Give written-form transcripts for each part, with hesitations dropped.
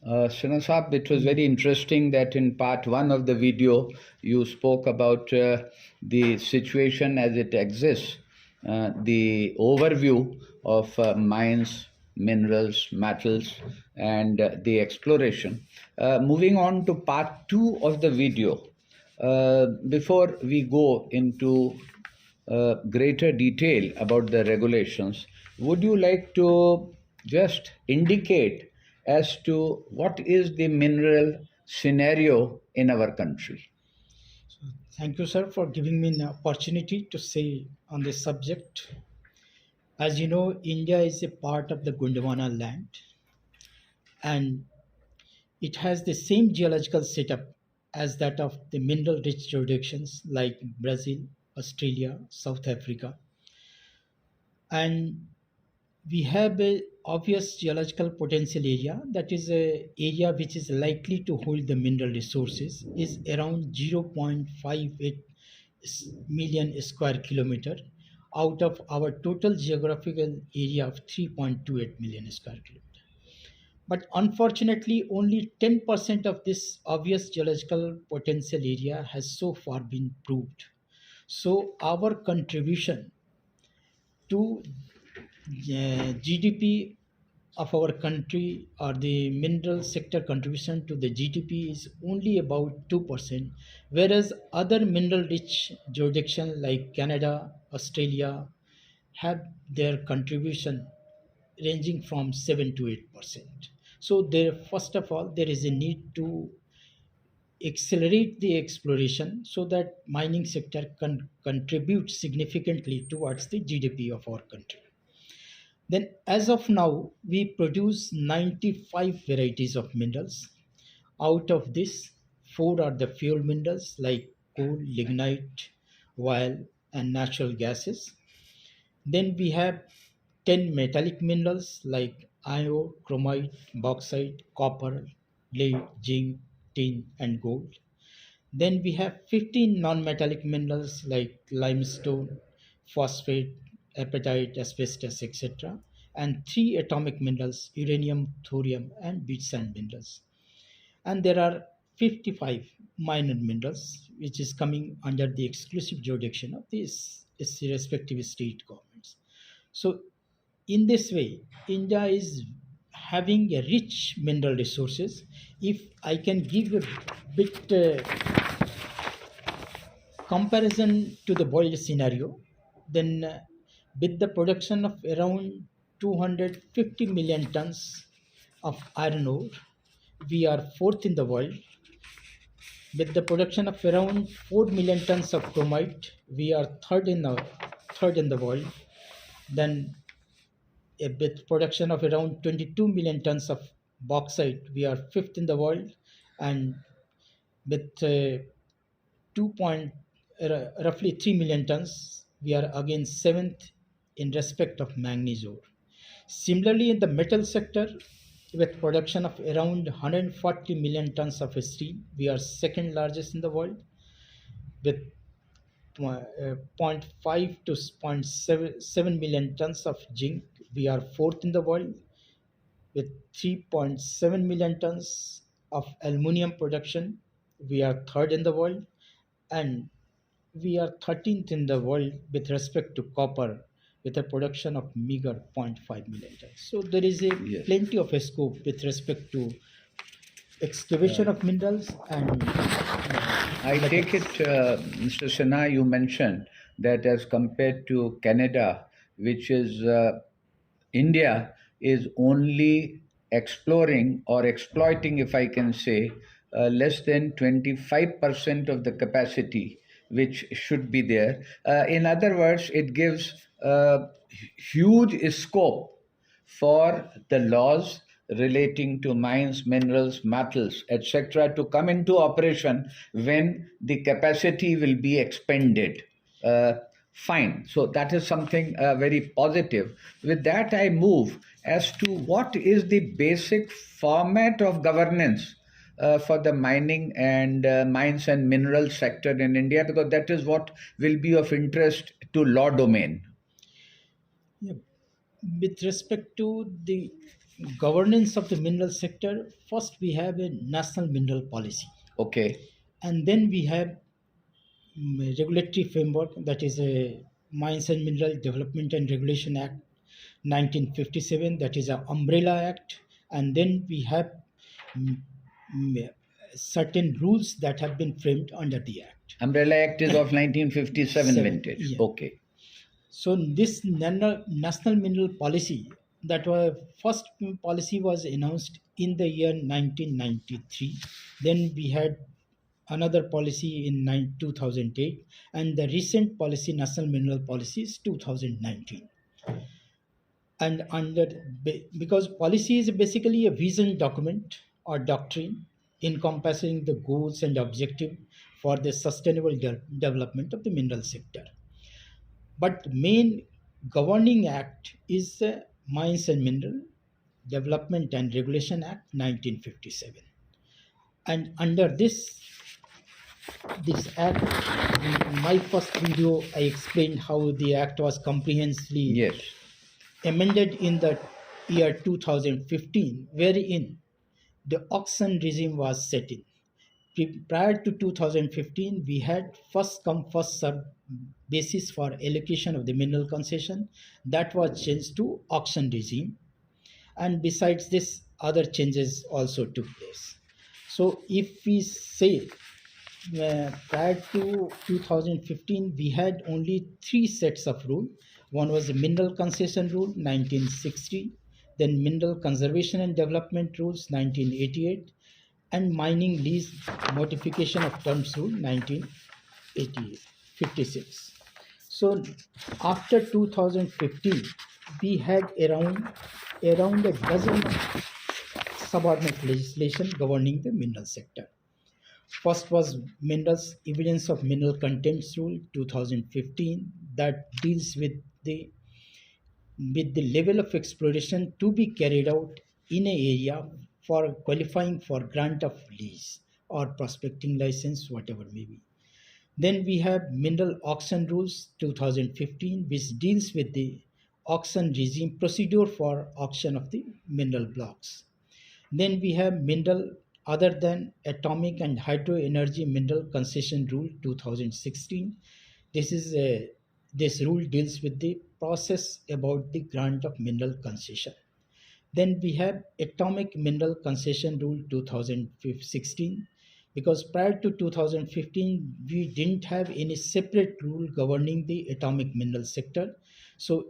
Sinha Saab, it was very interesting that in part one of the video you spoke about the situation as it exists, the overview of mines, minerals, metals, and the exploration. Moving on to part two of the video, before we go into greater detail about the regulations, would you like to just indicate as to what is the mineral scenario in our country? Thank you, sir, for giving me an opportunity to say on this subject. As you know, India is a part of the Gondwana land, and it has the same geological setup as that of the mineral-rich jurisdictions like Brazil, Australia, South Africa. And we have a obvious geological potential area, that is a area which is likely to hold the mineral resources, is around 0.58 million square kilometer out of our total geographical area of 3.28 million square kilometer. But unfortunately, only 10% of this obvious geological potential area has so far been proved. So our contribution to GDP of our country, or the mineral sector contribution to the GDP, is only about 2%, whereas other mineral rich jurisdictions like Canada, Australia have their contribution ranging from 7 to 8%. So there, first of all, there is a need to accelerate the exploration so that mining sector can contribute significantly towards the GDP of our country. Then, as of now, we produce 95 varieties of minerals. Out of this, 4 are the fuel minerals like coal, lignite, oil, and natural gases. Then we have 10 metallic minerals like iron, chromite, bauxite, copper, lead, zinc, tin, and gold. Then we have 15 non-metallic minerals like limestone, phosphate, apatite, asbestos, etc. And 3 atomic minerals, uranium, thorium, and beach sand minerals. And there are 55 minor minerals, which is coming under the exclusive jurisdiction of these respective state governments. So in this way, India is having a rich mineral resources. If I can give a bit comparison to the world scenario, then with the production of around 250 million tons of iron ore, we are fourth in the world. With the production of around 4 million tons of chromite, we are third in the world. Then with production of around 22 million tons of bauxite, we are fifth in the world. And with roughly 3 million tons, we are again seventh in respect of manganese ore. Similarly, in the metal sector, with production of around 140 million tons of steel, we are second largest in the world. With 0.5 to 0.7 million tons of zinc, we are fourth in the world. With 3.7 million tons of aluminium production, we are third in the world. And we are 13th in the world with respect to copper, with a production of meager 0.5 million tons. So there is a plenty of a scope with respect to excavation of minerals. And I take it, Mr. Sinha, you mentioned that as compared to Canada, which is India is only exploring or exploiting, if I can say, less than 25% of the capacity which should be there. In other words, it gives huge scope for the laws relating to mines, minerals, metals, etc., to come into operation when the capacity will be expended. Fine. So that is something very positive. With that, I move as to what is the basic format of governance for the mining and mines and mineral sector in India, because that is what will be of interest to law domain. with respect to the governance of the mineral sector, first we have a national mineral policy, Okay. and then we have regulatory framework, that is a Mines and Mineral Development and Regulation Act 1957, that is a umbrella act, and then we have mm, mm, certain rules that have been framed under the act. Umbrella Act is of 1957 Seven, vintage. yeah. Okay. So this national mineral policy, that was first policy was announced in the year 1993. Then we had another policy in 2008, and the recent policy, national mineral policy, is 2019. And because policy is basically a vision document or doctrine encompassing the goals and objective for the sustainable development of the mineral sector. But main governing act is the Mines and Mineral Development and Regulation Act 1957. And under this act, in my first video, I explained how the act was comprehensively Yes. amended in the year 2015, wherein the auction regime was set in. Prior to 2015, we had first come first served basis for allocation of the mineral concession. That was changed to auction regime, and besides this, other changes also took place. So if we say prior to 2015, we had only three sets of rules. One was the Mineral Concession Rule 1960, then Mineral Conservation and Development Rules 1988, and Mining Lease Modification of Terms Rule 1956. So after 2015, we had around a dozen subordinate legislation governing the mineral sector. First was Minerals Evidence of Mineral Contents Rule 2015, that deals with the level of exploration to be carried out in an area for qualifying for grant of lease or prospecting license, whatever may be. Then we have Mineral Auction Rules 2015, which deals with the auction regime procedure for auction of the mineral blocks. Then we have Mineral Other than Atomic and Hydro Energy Mineral Concession Rule 2016. This rule deals with the process about the grant of mineral concession. Then we have Atomic Mineral Concession Rule 2016, because prior to 2015 we didn't have any separate rule governing the atomic mineral sector. So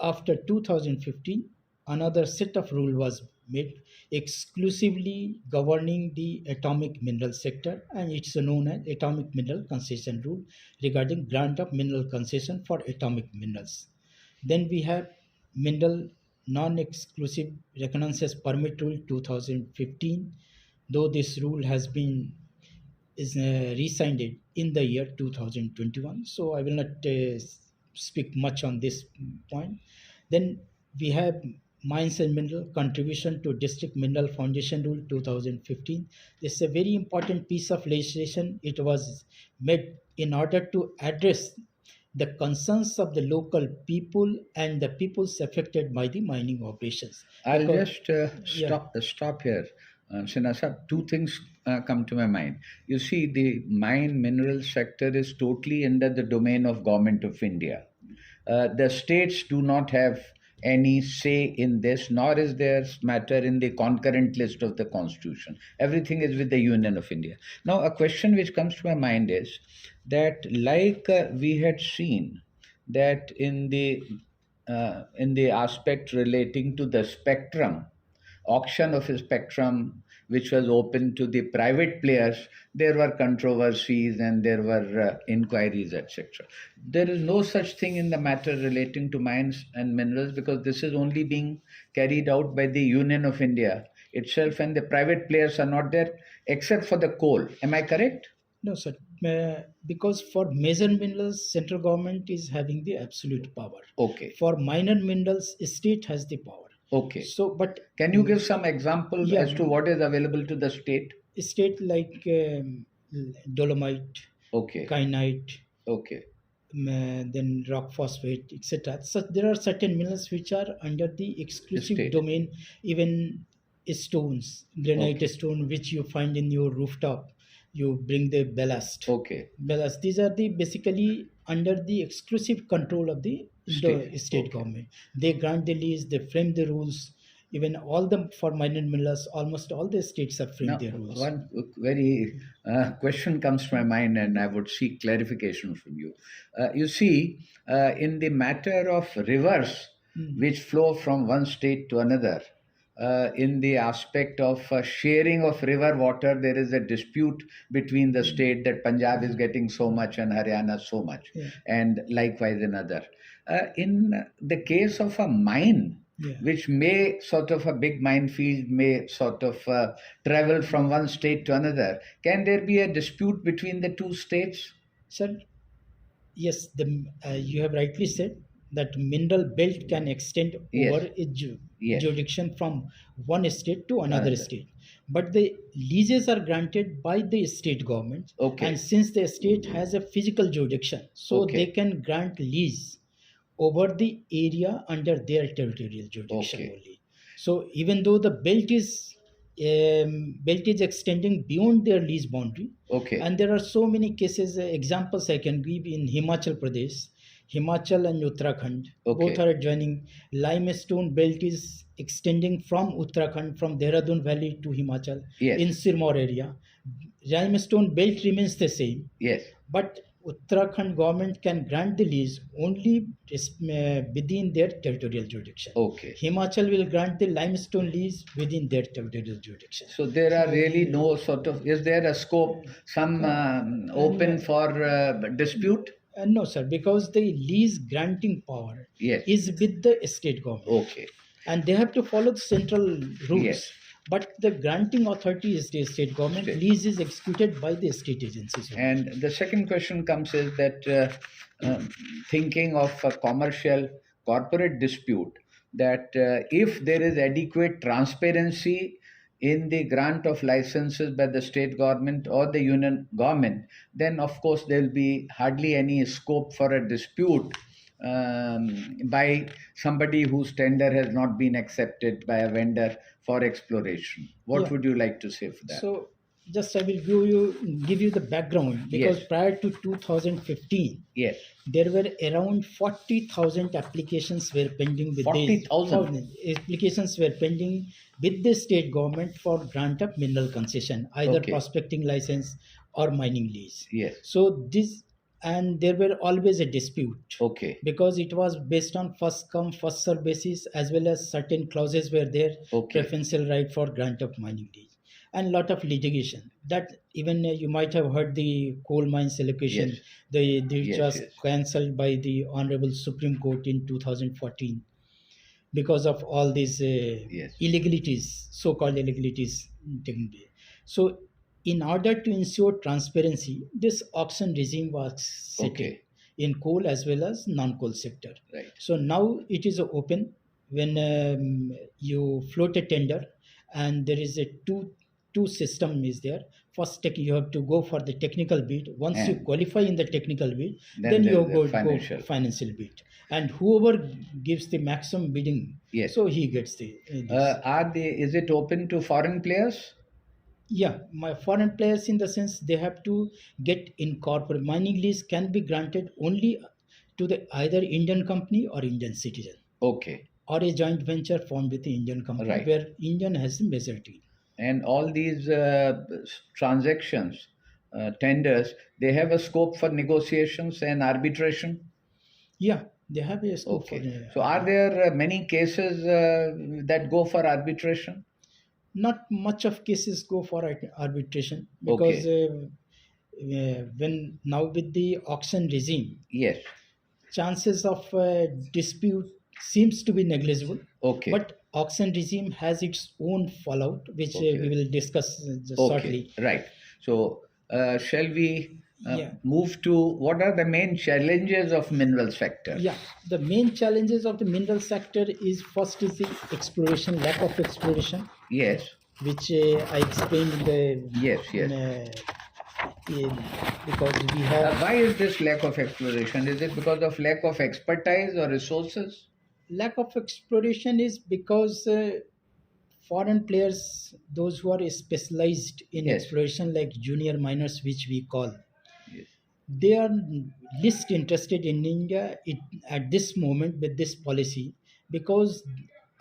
after 2015, another set of rule was made exclusively governing the atomic mineral sector, and it's known as Atomic Mineral Concession Rule regarding grant of mineral concession for atomic minerals. Then we have Mineral Non-Exclusive Reconnaissance Permit Rule 2015, though this rule has been resigned in the year 2021. So I will not speak much on this point. Then we have Mines and Mineral Contribution to District Mineral Foundation Rule 2015. This is a very important piece of legislation. It was made in order to address the concerns of the local people and the peoples affected by the mining operations. I'll Because- just stop here. Sinha sir, two things come to my mind. You see, the mine mineral sector is totally under the domain of Government of India. The states do not have any say in this, nor is there matter in the concurrent list of the Constitution. Everything is with the Union of India. Now, a question which comes to my mind is that, like we had seen that in the aspect relating to the spectrum, auction of a spectrum which was open to the private players, there were controversies and there were inquiries, etc. There is no such thing in the matter relating to mines and minerals, because this is only being carried out by the Union of India itself, and the private players are not there except for the coal. Am I correct? No, sir. Because for major minerals, central government is having the absolute power. Okay. For minor minerals, state has the power. Okay. So, but Can you give some examples Yeah. as to what is available to the state? state like dolomite, Okay. kyanite, Okay. then rock phosphate, etc. So there are certain minerals which are under the exclusive Estate. domain, even stones, granite Okay. stone, which you find in your rooftop. You bring the ballast. Okay. Ballast. These are the basically under the exclusive control of the state Okay. government. They grant the lease, they frame the rules. Even all the for minor minerals, almost all the states have framed Now, their rules. one very question comes to my mind, and I would seek clarification from you. You see, in the matter of rivers which flow from one state to another, in the aspect of sharing of river water, there is a dispute between the state that Punjab is getting so much and Haryana so much, Yeah. and likewise another. In the case of a mine, Yeah. which may sort of a big minefield may sort of travel from one state to another. Can there be a dispute between the two states? Sir, yes, you have rightly said that mineral belt can extend Yes. over a Yes. jurisdiction from one state to another Another. state. But the leases are granted by the state government. Okay. And since the state has a physical jurisdiction, so Okay. they can grant lease over the area under their territorial jurisdiction Okay. only. So even though the belt is extending beyond their lease boundary, Okay. and there are so many cases, examples I can give in Himachal Pradesh, Himachal and Uttarakhand, Okay. both are adjoining. Limestone belt is extending from Uttarakhand, from Dehradun Valley to Himachal, Yes. in Sirmaur area. Limestone belt remains the same, Yes. but Uttarakhand government can grant the lease only within their territorial jurisdiction. Okay. Himachal will grant the limestone lease within their territorial jurisdiction. So there are really no sort of, is there a scope, some open for dispute? No, sir, because the lease granting power Yes. is with the state government. Okay. And they have to follow the central rules. Yes. But the granting authority is the state government. State. Lease is executed by the state agencies. And the second question comes is that thinking of a commercial corporate dispute, that if there is adequate transparency in the grant of licenses by the state government or the union government, then of course there will be hardly any scope for a dispute by somebody whose tender has not been accepted by a vendor for exploration. What Yeah. would you like to say for that? So just I will give you the background, because Yes. prior to 2015, Yes. there were around 40,000 applications were pending with 40,000? applications were pending with the state government for grant of mineral concession, either Okay. prospecting license or mining lease. Yes. So and there were always a dispute, Okay. because it was based on first come first serve basis, as well as certain clauses were there, Okay. preferential right for grant of mining lease, and lot of litigation. That even you might have heard the coal mines allocation, Yes. which Yes, was yes. cancelled by the Honorable Supreme Court in 2014, because of all these Yes. illegalities, so-called illegalities taken place. So in order to ensure transparency, this auction regime was set Okay. in coal as well as non-coal sector. Right. So now it is open when you float a tender, and there is a two system is there. First, you have to go for the technical bid. Once you And qualify in the technical bid, then then you there's the go financial. bid, and whoever gives the maximum bidding, Yes. so he gets the this. Is it open to foreign players? Yeah, my foreign players, in the sense they have to get incorporated. Mining lease can be granted only to the either Indian company or Indian citizen, Okay. or a joint venture formed with the Indian company, Right. where Indian has the majority. And all these transactions, tenders, they have a scope for negotiations and arbitration? Yeah, they have a scope Okay. for. So are there many cases that go for arbitration? Not much of cases go for arbitration, because when now with the auction regime, Yes. chances of dispute seems to be negligible. Okay. But auction regime has its own fallout, which Okay. we will discuss just Okay. shortly. Right. So shall we Yeah. move to what are the main challenges of mineral sector? Yeah, the main challenges of the mineral sector is, first is the exploration, lack of exploration, Yes. which I explained in the Yes. Yes. because we have Why is this lack of exploration? Is it because of lack of expertise or resources? lack of exploration is because foreign players, those who are specialized in Yes. exploration, like junior miners, which we call, Yes. they are least interested in India at this moment with this policy, because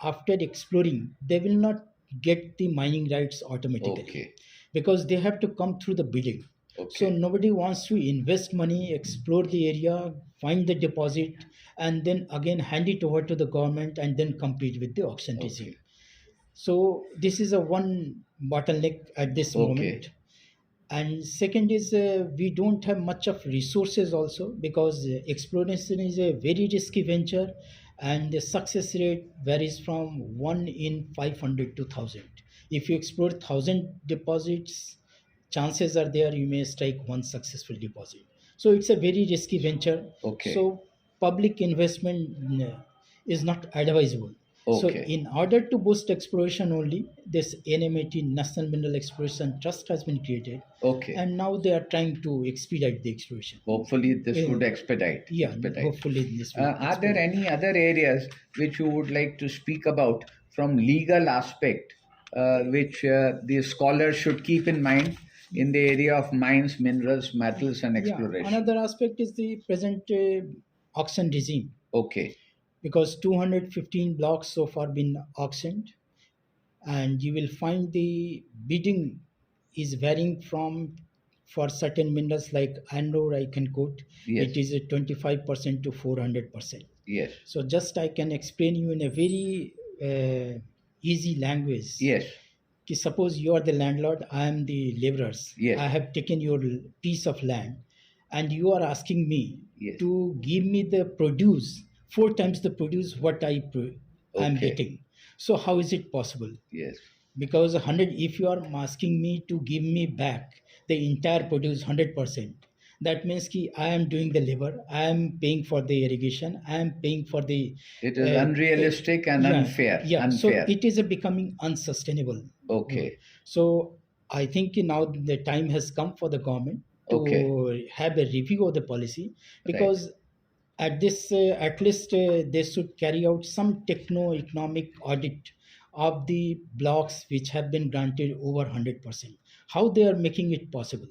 after exploring, they will not get the mining rights automatically, Okay. because they have to come through the bidding. So Okay. nobody wants to invest money, explore the area, find the deposit, and then again hand it over to the government and then compete with the auction regime. Okay. So this is a one bottleneck at this Okay. moment. And second is we don't have much of resources also, because exploration is a very risky venture, and the success rate varies from 1 in 500 to 1000. If you explore 1000 deposits, chances are there you may strike one successful deposit. So it's a very risky venture. Okay. So public investment is not advisable. So Okay. in order to boost exploration only, this NMET, National Mineral Exploration Trust, has been created, Okay. and now they are trying to expedite the exploration. Hopefully, this would expedite. Yeah, Expedite. hopefully this will Are there expedite. any other areas which you would like to speak about from legal aspect, which the scholars should keep in mind in the area of mines, minerals, metals, and Yeah, exploration? another aspect is the present auction regime, Okay. because 215 blocks so far been auctioned, and you will find the bidding is varying from, for certain minerals like iron ore, I can quote, Yes. it is a 25% to 400%. Yes. So just I can explain you in a very easy language. Yes. Ki suppose you are the landlord, I am the laborers. Yes. I have taken your piece of land, and you are asking me Yes. to give me the produce, four times the produce what I am Okay. getting. So how is it possible? Yes. Because 100, if you are asking me to give me back the entire produce 100%, that means ki I am doing the labor, I am paying for the irrigation, I am paying for the It is unrealistic and yeah, unfair. yeah. So Unfair. it is a becoming unsustainable. Okay. So I think now the time has come for the government to Okay. have a review of the policy, Right. because at this at least they should carry out some techno-economic audit of the blocks which have been granted over 100%, how they are making it possible.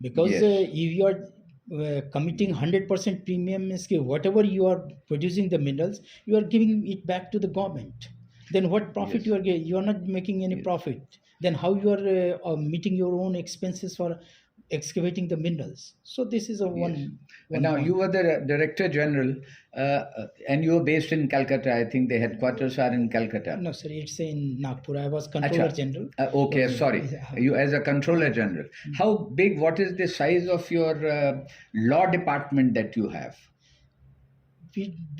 Because Yes. if you are committing 100% premium, means ki whatever you are producing the minerals, you are giving it back to the government, then what profit Yes. you are getting? You are not making any Yes. profit. Then how you are meeting your own expenses for excavating the minerals? So this is a Yes. one Now, point. you were the Director General, and you were based in Calcutta. I think the headquarters are in Calcutta. No, sir, it's in Nagpur. I was Controller Acha. General. Okay, So, sorry. You as a Controller General. How big, what is the size of your law department that you have?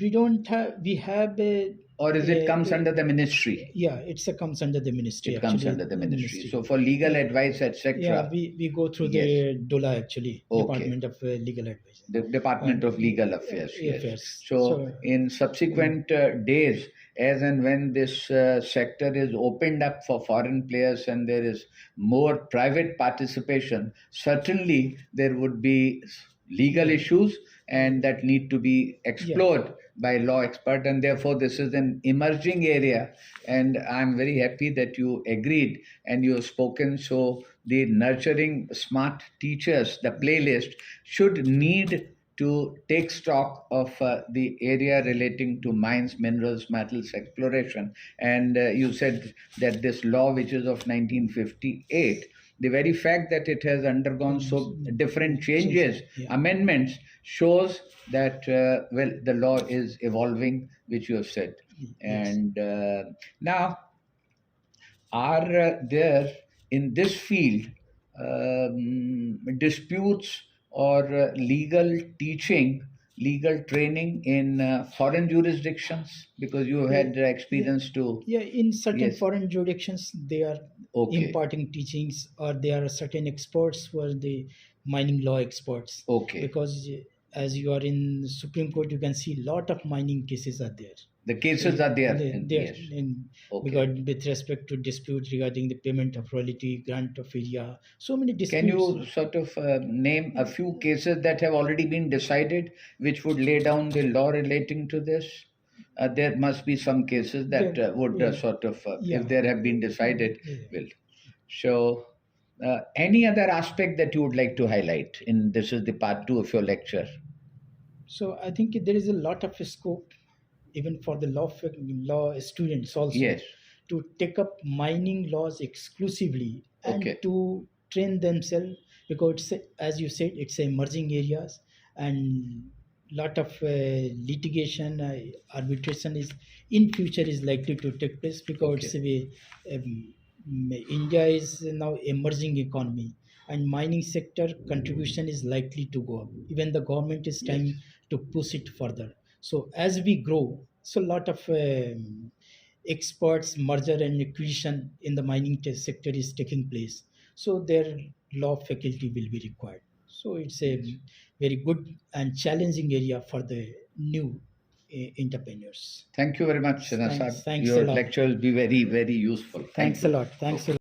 we don't have, we have a, Or is it comes under the ministry? yeah, it's a comes under the ministry. It comes actually, under the ministry. So for legal advice, etc. Yeah, we go through Yes. the DOLA, actually, Okay. Department of Legal Advice. The Department of Legal Affairs. Yes. Affairs. So in subsequent days, as and when this sector is opened up for foreign players and there is more private participation, certainly there would be legal issues and that need to be explored by law expert, and therefore this is an emerging area, and I'm very happy that you agreed and you have spoken. So the nurturing smart teachers, the playlist should need to take stock of the area relating to mines, minerals, metals exploration. And you said that this law, which is of 1958, the very fact that it has undergone so different changes, amendments, shows that well, the law is evolving, which you have said. And now, are there in this field disputes or legal teaching, legal training in foreign jurisdictions? Because you had experience to. Yeah, in certain Yes. foreign jurisdictions, they are Okay. imparting teachings, or there are certain experts who are the mining law experts. Okay. Because as you are in Supreme Court, you can see lot of mining cases are there. The cases are there. There Yes. in Okay. regard with respect to dispute regarding the payment of royalty, grant of area, so many Can disputes. you sort of name a few cases that have already been decided, which would lay down the law relating to this? There must be some cases that Then, would sort of, yeah, if there have been decided, yeah. will. So, any other aspect that you would like to highlight? In this is the part two of your lecture. So I think there is a lot of scope even for the law students also Yes. to take up mining laws exclusively and Okay. to train themselves, because as you said, it's emerging areas, and lot of litigation, arbitration is in future is likely to take place, because Okay. India is now emerging economy, and mining sector contribution is likely to go up. Even the government is Yes. trying to push it further. So as we grow, so a lot of experts merger and acquisition in the mining sector is taking place. So their law faculty will be required. So it's a Yes. very good and challenging area for the new entrepreneurs. Thank you very much, Sinha Sahab. Thanks a Your lot. lecture will be very, very useful. Thank Thanks a you. lot. Thanks a Okay. lot.